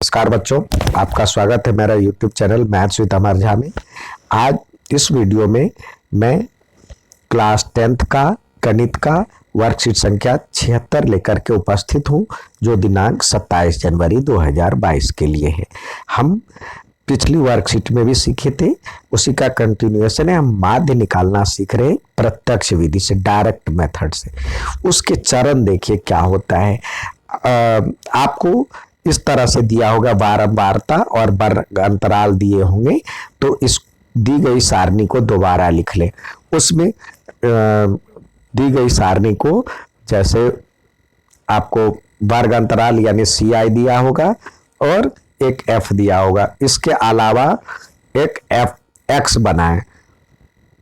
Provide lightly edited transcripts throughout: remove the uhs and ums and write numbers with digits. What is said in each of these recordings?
नमस्कार बच्चों, आपका स्वागत है मेरा YouTube चैनल मैथ्स विद अमर झा में। आज इस वीडियो में मैं क्लास 10th का गणित का वर्कशीट संख्या 76 लेकर के उपस्थित हूं, जो दिनांक 27 जनवरी 2022 के लिए है। हम पिछली वर्कशीट में भी सीखे थे, उसी का कंटिन्यूएशन है। हम माध्य निकालना सीख रहे हैं प्रत्यक्ष विधि से, डायरेक्ट मेथड से। उसके चरण देखिए क्या होता है। आपको इस तरह से दिया होगा, बारंबारता और वर्ग अंतराल दिए होंगे, तो इस दी गई सारणी को दोबारा लिख लें। उसमें दी गई सारणी को जैसे आपको वर्ग अंतराल यानी CI दिया होगा और एक F दिया होगा, इसके अलावा एक X बनाए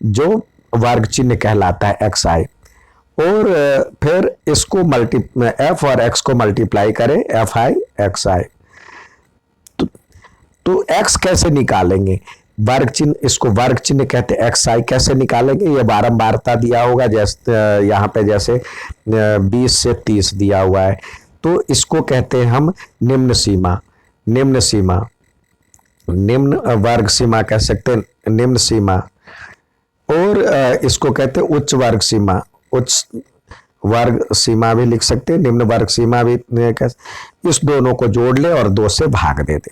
जो वर्ग चिन्ह कहलाता है XI, और फिर इसको F और X को मल्टीप्लाई करें FI XI। तो X कैसे निकालेंगे? वर्ग चिन्ह, इसको वर्ग चिन्ह कहते हैं। XI कैसे निकालेंगे? ये बारंबारता दिया होगा, जैसे यहाँ पे जैसे 20 से 30 दिया हुआ है, तो इसको कहते हैं हम निम्न सीमा। निम्न वर्ग सीमा कह सकते हैं, निम्न सीमा। और इसको कहते हैं उच्च वर्ग सीमा। उच्च वर्ग सीमा भी लिख सकते हैं, निम्न वर्ग सीमा भी। इस दोनों को जोड़ ले और 2 से भाग दे दे,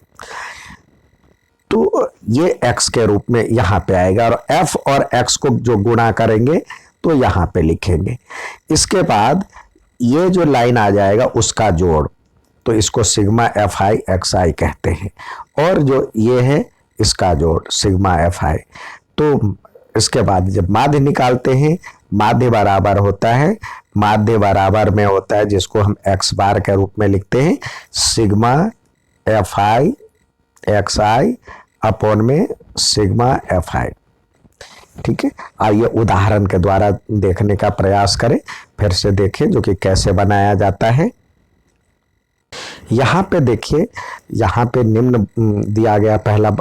तो ये X के रूप में यहाँ पे आएगा, और F और X को जो गुणा करेंगे तो यहाँ पे लिखेंगे। इसके बाद ये जो लाइन आ जाएगा उसका जोड़, तो इसको सिग्मा FI XI कहते हैं, और जो ये है इसका जोड़ सिग्मा FI। तो इसके बाद जब माध्य निकालते हैं, माध्य बराबर होता है, माध्य बराबर में होता है जिसको हम X बार के रूप में लिखते हैं, सिग्मा FI XI अपॉन में सिग्मा FI। ठीक है, आइए उदाहरण के द्वारा देखने का प्रयास करें, फिर से देखें जो कि कैसे बनाया जाता है। यहाँ पे देखिए, यहाँ पे निम्न दिया गया, पहला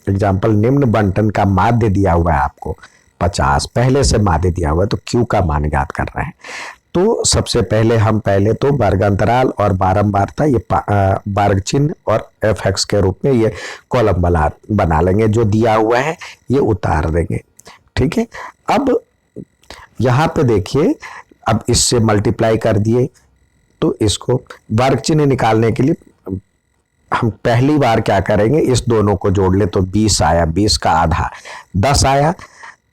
एग्जाम्पल निम्न बंटन का माध्य दिया हुआ है आपको 50, पहले से माध्य दिया हुआ है, तो Q का मान ज्ञात कर रहे हैं। तो सबसे पहले हम तो वर्ग अंतराल और बारंबारता, ये वर्ग चिन्ह और FX के रूप में ये कॉलम बना लेंगे। जो दिया हुआ है ये उतार देंगे। ठीक है, अब यहाँ पे देखिए, अब इससे मल्टीप्लाई कर दिए, तो इसको वर्ग चिन्ह निकालने के लिए हम पहली बार क्या करेंगे, इस दोनों को जोड़ ले, तो 20 आया, 20 का आधा 10 आया।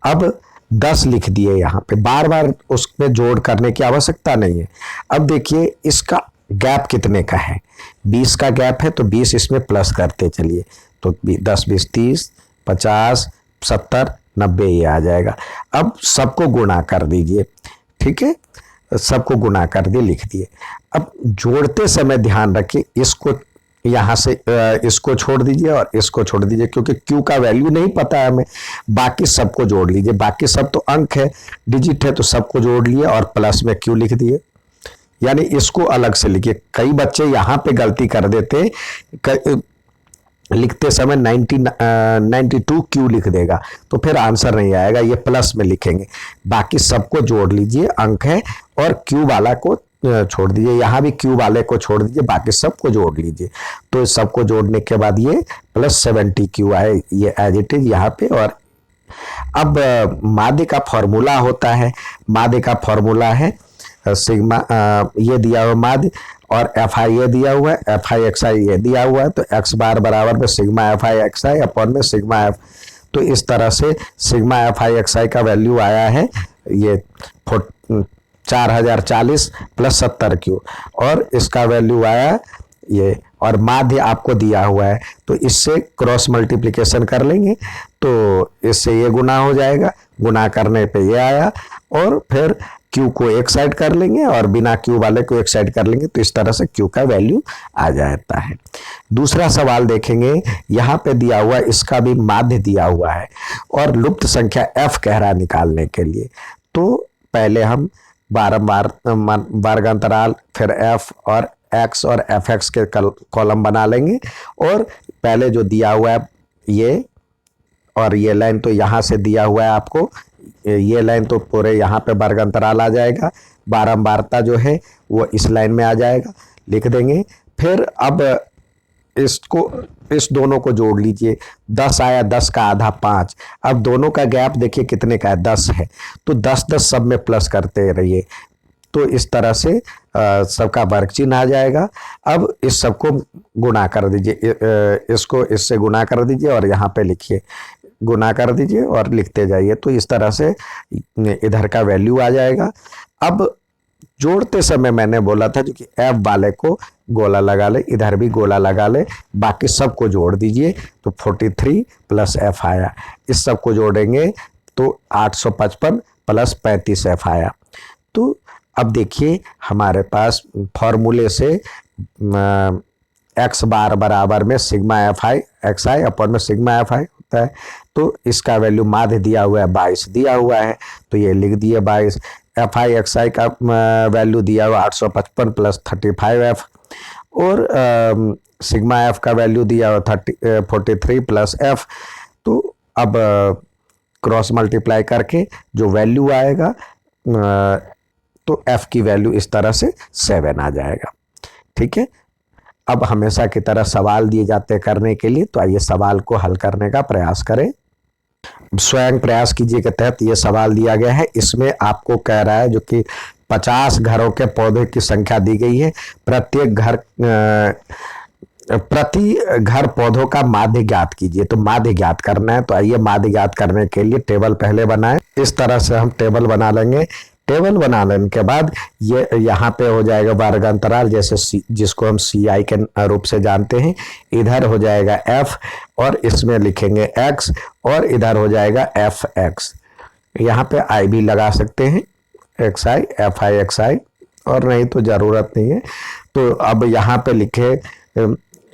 अब 10 लिख दिए यहाँ पे, बार बार उसमें जोड़ करने की आवश्यकता नहीं है। अब देखिए इसका गैप कितने का है, 20 का गैप है, तो 20 इसमें प्लस करते चलिए, तो 10 20 30 50 70 90 ये आ जाएगा। अब सबको गुणा कर दीजिए। ठीक है, सबको गुणा कर दिए, लिख दिए। अब जोड़ते समय ध्यान रखिए, इसको यहाँ से इसको छोड़ दीजिए और इसको छोड़ दीजिए, क्योंकि Q का वैल्यू नहीं पता है हमें। बाकी सबको जोड़ लीजिए, बाकी सब तो अंक है, डिजिट है, तो सबको जोड़ लिए और प्लस में Q लिख दिए, यानी इसको अलग से लिखिए। कई बच्चे यहाँ पे गलती कर देते, लिखते समय 92 Q लिख देगा, तो फिर आंसर नहीं आएगा, ये प्लस में लिखेंगे। बाकी सबको जोड़ लीजिए, अंक है, और Q वाला को छोड़ दीजिए, यहाँ भी Q वाले को छोड़ दीजिए, बाकी सबको जोड़ लीजिए। तो सबको जोड़ने के बाद ये +70 Q आए, ये एज इट इज यहाँ पे। और अब माध्य का फॉर्मूला होता है, माध्य का फॉर्मूला है सिग्मा, ये दिया हुआ माध्य, और FI ये दिया हुआ है, FI XI ये दिया हुआ है, तो X बार बराबर में सिग्मा FI XI अपॉन में सिग्मा F। तो इस तरह से सिग्मा FI XI का वैल्यू आया है ये 4040 + 70 Q, और इसका वैल्यू आया ये, और माध्य आपको दिया हुआ है, तो इससे क्रॉस मल्टीप्लिकेशन कर लेंगे, तो इससे ये गुना हो जाएगा, गुना करने पे ये आया, और फिर Q को एक साइड कर लेंगे और बिना Q वाले को एक साइड कर लेंगे, तो इस तरह से Q का वैल्यू आ जाता है। दूसरा सवाल देखेंगे, यहाँ पे दिया हुआ, इसका भी माध्य दिया हुआ है, और लुप्त संख्या F कह रहा निकालने के लिए। तो पहले हम बारंबार वर्ग अंतराल, फिर F और X और FX के कॉलम बना लेंगे, और पहले जो दिया हुआ है ये, और ये लाइन तो यहाँ से दिया हुआ है आपको, ये लाइन तो पूरे यहाँ पे वर्ग अंतराल आ जाएगा, बारंबारता जो है वो इस लाइन में आ जाएगा, लिख देंगे। फिर अब इसको इस दोनों को जोड़ लीजिए, 10 आया, 10 का आधा 5। अब दोनों का गैप देखिए कितने का है, 10 है, तो 10-10 सब में प्लस करते रहिए। तो इस तरह से सबका वर्ग चिन्ह आ जाएगा। अब इस सबको गुणा कर दीजिए, इसको इससे गुणा कर दीजिए और यहाँ पे लिखिए, गुणा कर दीजिए और लिखते जाइए। तो इस तरह से इधर का वैल्यू आ जाएगा। अब जोड़ते समय मैंने बोला था जो कि एफ वाले को गोला लगा ले, इधर भी गोला लगा ले, बाकी सबको जोड़ दीजिए। तो 43 प्लस एफ आया, इस सबको जोड़ेंगे तो 855 प्लस 35 एफ आया। तो अब देखिए हमारे पास फॉर्मूले से एक्स बार बराबर में sigma F I X I upon में सिग्मा एफ आई होता है। तो इसका वैल्यू माध्य दिया हुआ है 22 दिया हुआ है, तो ये लिख दिए 22। एफ आई एक्स आई का वैल्यू दिया हुआ 855 प्लस 35 एफ, और सिग्मा एफ का वैल्यू दिया हुआ 43 प्लस एफ। तो अब क्रॉस मल्टीप्लाई करके जो वैल्यू आएगा तो एफ की वैल्यू इस तरह से 7 आ जाएगा। ठीक है, अब हमेशा की तरह सवाल दिए जाते करने के लिए, तो आइए सवाल को हल करने का प्रयास करें। स्वयं प्रयास कीजिए के तहत ये सवाल दिया गया है। इसमें आपको कह रहा है जो कि 50 घरों के पौधे की संख्या दी गई है, प्रत्येक घर प्रति घर पौधों का माध्य ज्ञात कीजिए। तो माध्य ज्ञात करना है, तो आइए माध्य ज्ञात करने के लिए टेबल पहले बनाएं। इस तरह से हम टेबल बना लेंगे। टेबल बना लेने के बाद ये यहाँ पे हो जाएगा वर्ग अंतराल, जैसे जिसको हम सी आई के रूप से जानते हैं। इधर हो जाएगा एफ और इसमें लिखेंगे एक्स, और इधर हो जाएगा एफ एक्स। यहाँ पे आई भी लगा सकते हैं, X I F I X I, और नहीं तो ज़रूरत नहीं है। तो अब यहाँ पे लिखे,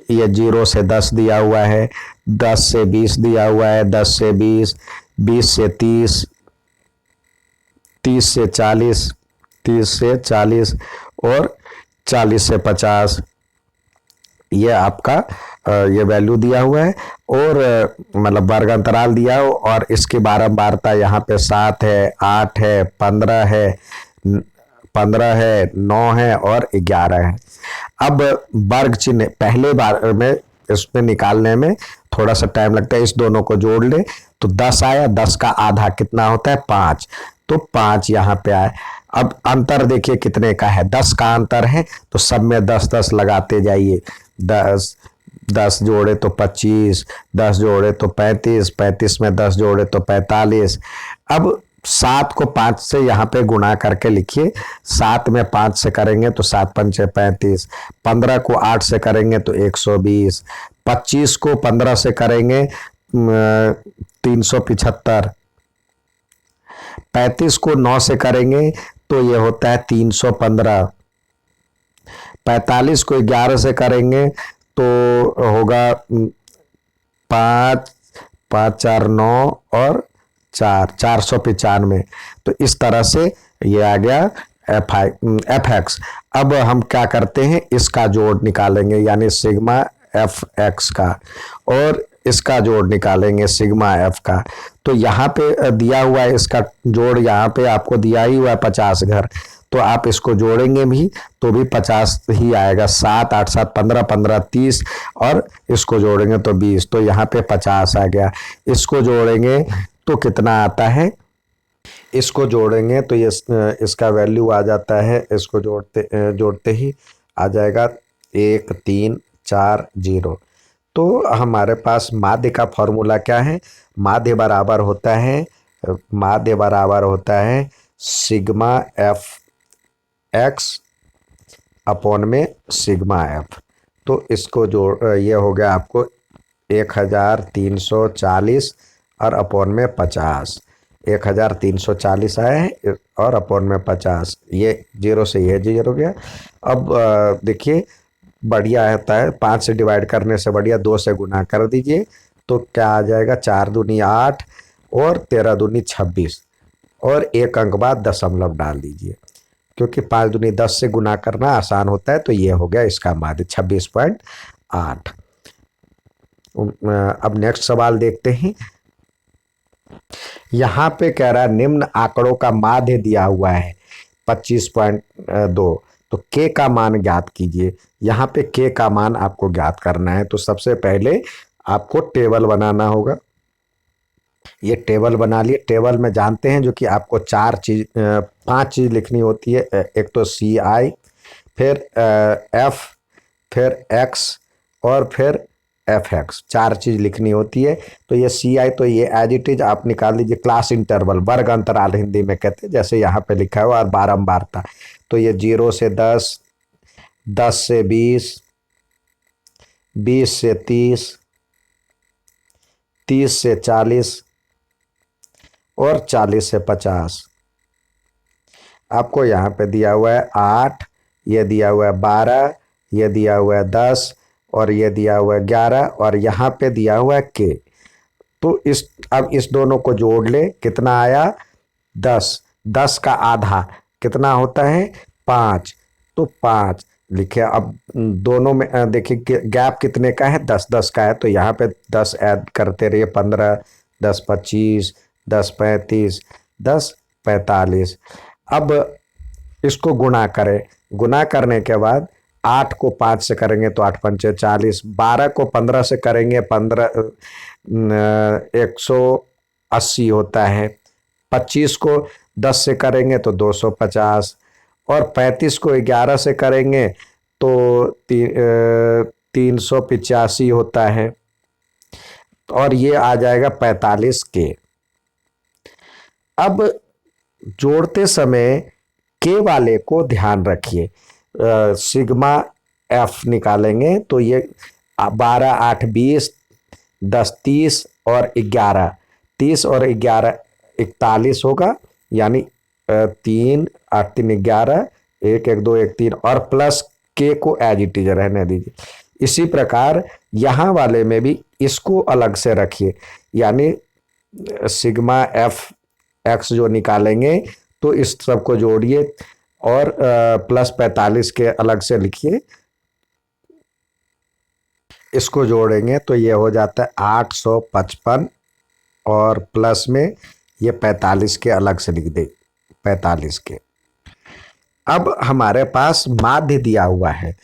ये 0 से 10 दिया हुआ है, 10 से 20 दिया हुआ है, 10 से 20, 20 से 30, 30 से 40, 30 से 40 और 40 से 50। ये आपका ये वैल्यू दिया हुआ है, और मतलब वर्ग अंतराल दिया हो, और इसकी बारंबारता यहाँ पे 7 है, 8 है, 15 है, 15 है, 9 है और 11 है। अब वर्ग चिन्ह पहले बार में इसमें निकालने में थोड़ा सा टाइम लगता है, इस दोनों को जोड़ ले तो 10 आया, 10 का आधा कितना होता है 5, तो 5 यहाँ पे आए। अब अंतर देखिए कितने का है, 10 का अंतर है, तो सब में 10-10 लगाते जाइए। 10 जोड़े तो 25, 10 जोड़े तो 35, 35 में 10 जोड़े तो 45। अब 7 को 5 से यहाँ पे गुणा करके लिखिए, 7 में 5 से करेंगे तो 7 पंचे 35, 15 को 8 से करेंगे तो 120, 25 को 15 से करेंगे 375, 35 को 9 से करेंगे तो ये होता है 315, 45 को 11 से करेंगे तो होगा 5, 5 4 9 और 495। तो इस तरह से ये आ गया एफ एक्स। अब हम क्या करते हैं, इसका जोड़ निकालेंगे, यानी सिग्मा एफ एक्स का, और इसका जोड़ निकालेंगे सिग्मा एफ का। तो यहाँ पे दिया हुआ है इसका जोड़, यहाँ पे आपको दिया ही हुआ है 50 घर, तो आप इसको जोड़ेंगे भी तो भी 50 ही आएगा। 7 8 7 15 15 30, और इसको जोड़ेंगे तो 20, तो यहाँ पे 50 आ गया। इसको जोड़ेंगे तो कितना आता है, इसको जोड़ेंगे तो ये इसका वैल्यू आ जाता है, इसको जोड़ते ही आ जाएगा 1 3 4 0। तो हमारे पास माध्य का फॉर्मूला क्या है, माध्य बराबर होता है सिग्मा एफ एक्स अपॉन में सिग्मा एफ। तो इसको जोड़, ये हो गया आपको 1340 और अपॉन में 50, 1340 आया है और अपॉन में 50, ये 0 से ये 0 हो गया। अब देखिए बढ़िया आता है, 5 से डिवाइड करने से बढ़िया 2 से गुना कर दीजिए, तो क्या आ जाएगा, 4 दूनी 8 और 13 दूनी 26, और एक अंक बाद दशमलव डाल दीजिए, क्योंकि 5 दूनी 10 से गुना करना आसान होता है। तो ये हो गया इसका माध्य 26.8। अब नेक्स्ट सवाल देखते हैं। यहाँ पे कह रहा है निम्न आंकड़ों का माध्य दिया हुआ है 25.2, तो के का मान ज्ञात कीजिए। यहाँ पे के का मान आपको ज्ञात करना है, तो सबसे पहले आपको टेबल बनाना होगा। ये टेबल बना लिए। टेबल में जानते हैं जो कि आपको पांच चीज लिखनी होती है। एक तो सी आई, फिर एफ, फिर एक्स, और फिर एफ एक्स, चार चीज लिखनी होती है। तो ये सी आई तो ये एज इट इज आप निकाल लीजिए। क्लास इंटरवल, वर्ग अंतराल हिंदी में कहते हैं, जैसे यहाँ पे लिखा हुआ और बारंबार था। तो ये 0 से 10, 10 से 20, 20 से 30, 30 से 40 और 40 से 50। आपको यहाँ पे दिया हुआ है 8, ये दिया हुआ है 12, ये दिया हुआ है 10, और ये दिया हुआ है 11, और यहाँ पे दिया हुआ है के। तो अब इस दोनों को जोड़ ले, कितना आया? 10। 10 का आधा कितना होता है? 5। तो 5 लिखे। अब दोनों में देखिए गैप कितने का है? 10-10 का है। तो यहाँ पे 10 ऐड करते रहिए। 15, 10-25, 10-35, 10-45। अब इसको गुणा करें। गुणा करने के बाद 8 को 5 से करेंगे तो 8 पंचे 40, 12 को 15 से करेंगे 180 होता है, 25 को 10 से करेंगे तो 250, और 35 को 11 से करेंगे तो 385 होता है, और ये आ जाएगा 45 के। अब जोड़ते समय के वाले को ध्यान रखिए। सिग्मा एफ निकालेंगे तो ये 12, 8, 20, 10, 30 और 11, 30 और 11 41 होगा। यानी 3, 8, 3, 11, 1, 1, 2, 1, 3, और प्लस के को एज इट इज रहने दीजिए। इसी प्रकार यहाँ वाले में भी इसको अलग से रखिए। यानी सिग्मा एफ एक्स जो निकालेंगे तो इस सब को जोड़िए और प्लस 45 के अलग से लिखिए। इसको जोड़ेंगे तो ये हो जाता है 855, और प्लस में ये 45 के अलग से लिख दे, 45 के। अब हमारे पास माध्य दिया हुआ है।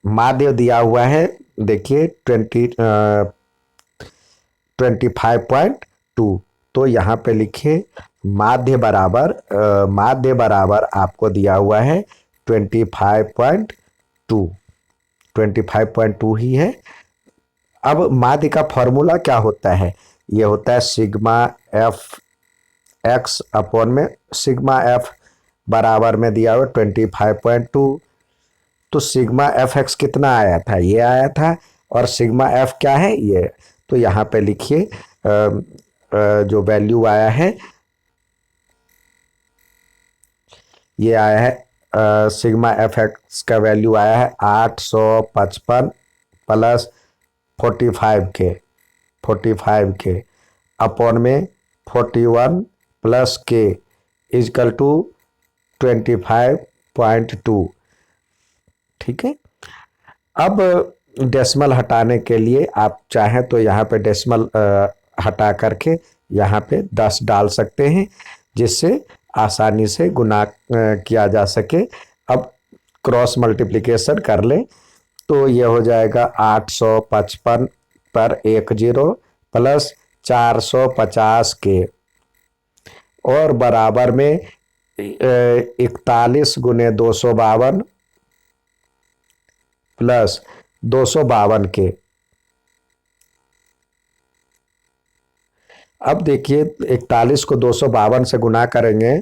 माध्य दिया हुआ है, देखिए 25.2। तो यहाँ पे लिखिए माध्य बराबर आपको दिया हुआ है 25.2, 25.2 ही है। अब माध्य का फॉर्मूला क्या होता है? ये होता है सिग्मा एफ एक्स अपॉन में सिग्मा एफ बराबर में दिया हुआ 25.2। तो सिग्मा एफ एक्स कितना आया था? ये आया था। और सिग्मा एफ क्या है? ये। तो यहाँ पे लिखिए जो वैल्यू आया है ये आया है, सिग्मा एफ एक्स का वैल्यू आया है 855 प्लस 45 के अपॉन में 41 प्लस के इजकल टू 25.2। ठीक है। अब डेसिमल हटाने के लिए आप चाहें तो यहाँ पे डेसिमल हटा करके यहाँ पे 10 डाल सकते हैं, जिससे आसानी से गुना किया जा सके। अब क्रॉस मल्टीप्लिकेशन कर ले तो ये हो जाएगा 855 पर 10 प्लस 450 के, और बराबर में 41 गुने 252 प्लस 252 के। अब देखिए 41 को 252 से गुना करेंगे।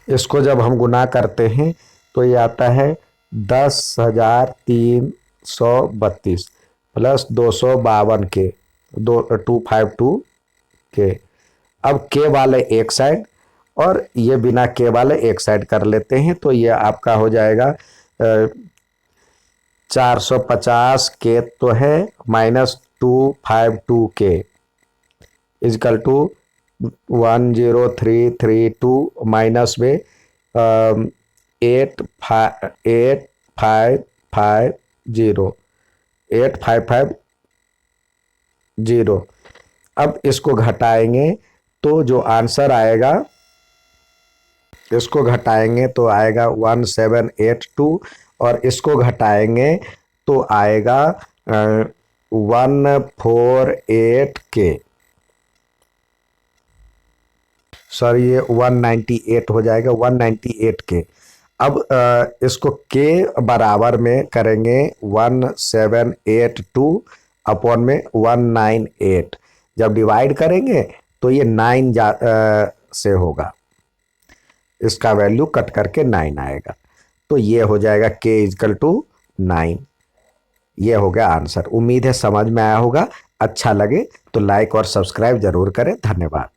इसको जब हम गुना करते हैं तो ये आता है 10,332 प्लस 252 के, 252 के। अब के वाले एक साइड और ये बिना के वाले एक साइड कर लेते हैं। तो ये आपका हो जाएगा 450 के तो है माइनस 252 के इजकल टू 10332 माइनस में 8550। अब इसको घटाएंगे तो जो आंसर आएगा इसको घटाएंगे तो आएगा 1782 और इसको घटाएंगे तो आएगा 148K। सॉरी, ये 198 हो जाएगा, 198K। अब इसको के बराबर में करेंगे 1782 अपॉन में 198। जब डिवाइड करेंगे तो ये 9 से होगा, इसका वैल्यू कट करके 9 आएगा। तो ये हो जाएगा k इजकल टू 9। ये हो गया आंसर। उम्मीद है समझ में आया होगा। अच्छा लगे तो लाइक और सब्सक्राइब जरूर करें। धन्यवाद।